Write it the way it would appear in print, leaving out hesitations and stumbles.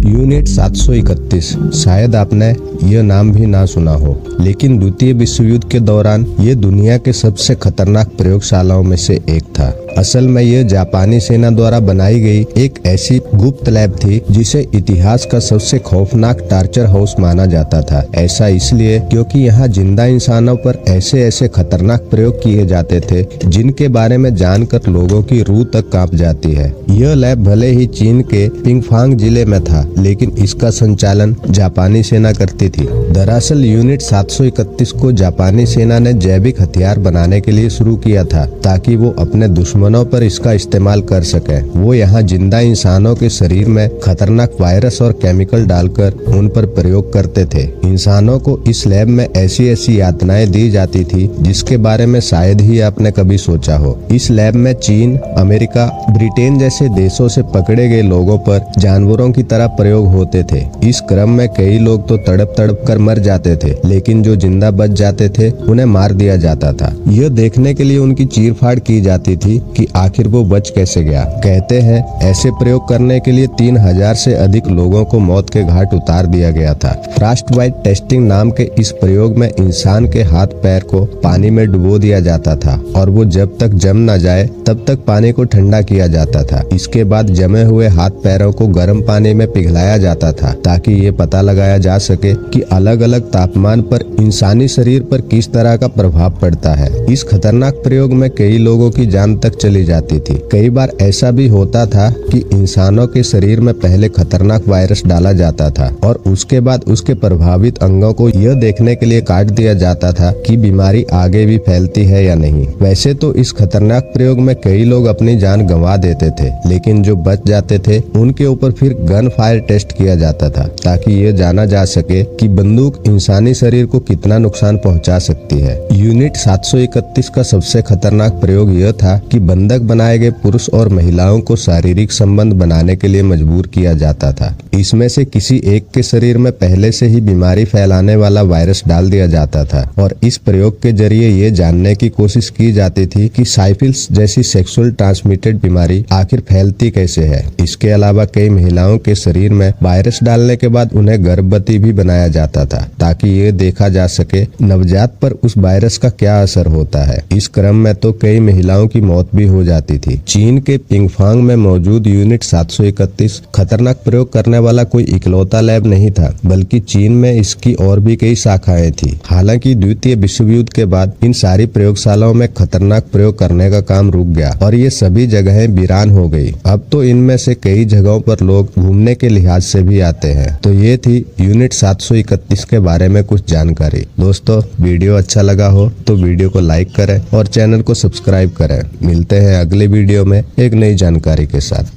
Unit 731। शायद आपने यह नाम भी ना सुना हो, लेकिन द्वितीय विश्व युद्ध के दौरान ये दुनिया के सबसे खतरनाक प्रयोगशालाओं में से एक था। असल में यह जापानी सेना द्वारा बनाई गई एक ऐसी गुप्त लैब थी जिसे इतिहास का सबसे खौफनाक टार्चर हाउस माना जाता था। ऐसा इसलिए क्योंकि यहाँ जिंदा इंसानों पर ऐसे ऐसे खतरनाक प्रयोग किए जाते थे जिनके बारे में जानकर लोगों की रूह तक कांप जाती है। यह लैब भले ही चीन के पिंगफांग जिले में था, लेकिन इसका संचालन जापानी सेना करती थी। दरअसल यूनिट 731 को जापानी सेना ने जैविक हथियार बनाने के लिए शुरू किया था ताकि वो अपने दुश्मनों पर इसका इस्तेमाल कर सके। वो यहाँ जिंदा इंसानों के शरीर में खतरनाक वायरस और केमिकल डालकर उन पर प्रयोग करते थे। इंसानों को इस लैब में ऐसी ऐसी यातनाएं दी जाती थी जिसके बारे में शायद ही आपने कभी सोचा हो। इस लैब में चीन, अमेरिका, ब्रिटेन जैसे देशों से पकड़े गए लोगों पर जानवरों की तरह प्रयोग होते थे। इस क्रम में कई लोग तो तड़प तड़प कर मर जाते थे, लेकिन जो जिंदा बच जाते थे उन्हें मार दिया जाता था। यह देखने के लिए उनकी चीरफाड़ की जाती थी कि आखिर वो बच कैसे गया। कहते हैं ऐसे प्रयोग करने के लिए 3000 से अधिक लोगों को मौत के घाट उतार दिया गया था। फ्रॉस्ट बाइट टेस्टिंग नाम के इस प्रयोग में इंसान के हाथ पैर को पानी में डुबो दिया जाता था और वो जब तक जम न जाए तब तक पानी को ठंडा किया जाता था। इसके बाद जमे हुए हाथ पैरों को गर्म पानी में पिघलाया जाता था ताकि ये पता लगाया जा सके कि अलग अलग तापमान पर इंसानी शरीर पर किस तरह का प्रभाव पड़ता है। इस खतरनाक प्रयोग में कई लोगों की जान तक चली जाती थी। कई बार ऐसा भी होता था कि इंसानों के शरीर में पहले खतरनाक वायरस डाला जाता था और उसके बाद उसके प्रभावित अंगों को यह देखने के लिए काट दिया जाता था कि बीमारी आगे भी फैलती है या नहीं। वैसे तो इस खतरनाक प्रयोग में कई लोग अपनी जान गंवा देते थे, लेकिन जो बच जाते थे उनके ऊपर फिर गन फायर टेस्ट किया जाता था ताकि ये जाना जा सके कि बंदूक इंसानी शरीर को कितना नुकसान पहुंचा सकती है। यूनिट 731 का सबसे खतरनाक प्रयोग यह था कि बंधक बनाए गए पुरुष और महिलाओं को शारीरिक संबंध बनाने के लिए मजबूर किया जाता था। इसमें से किसी एक के शरीर में पहले से ही बीमारी फैलाने वाला वायरस डाल दिया जाता था और इस प्रयोग के जरिए ये जानने की कोशिश की जाती थी कि साइफिलिस जैसी सेक्सुअल ट्रांसमिटेड बीमारी आखिर फैलती कैसे है। इसके अलावा कई महिलाओं के शरीर में वायरस डालने के बाद उन्हें गर्भवती भी बनाया जाता था ताकि ये देखा जा सके नवजात पर उस वायरस का क्या असर होता है। इस क्रम में तो कई महिलाओं की मौत भी हो जाती थी। चीन के पिंगफांग में मौजूद यूनिट 731 खतरनाक प्रयोग करने वाला कोई इकलौता लैब नहीं था, बल्कि चीन में इसकी और भी कई शाखाएं थी। हालांकि द्वितीय विश्व युद्ध के बाद इन सारी प्रयोगशालाओं में खतरनाक प्रयोग करने का काम रुक गया और ये सभी जगहें वीरान हो गई। अब तो इनमें से कई जगहों पर लोग घूमने के लिहाज से भी आते हैं। तो ये थी यूनिट 731 के बारे में कुछ जानकारी। दोस्तों, वीडियो अच्छा लगा हो तो वीडियो को लाइक करें और चैनल को सब्सक्राइब करें। मिलते हैं अगले वीडियो में एक नई जानकारी के साथ।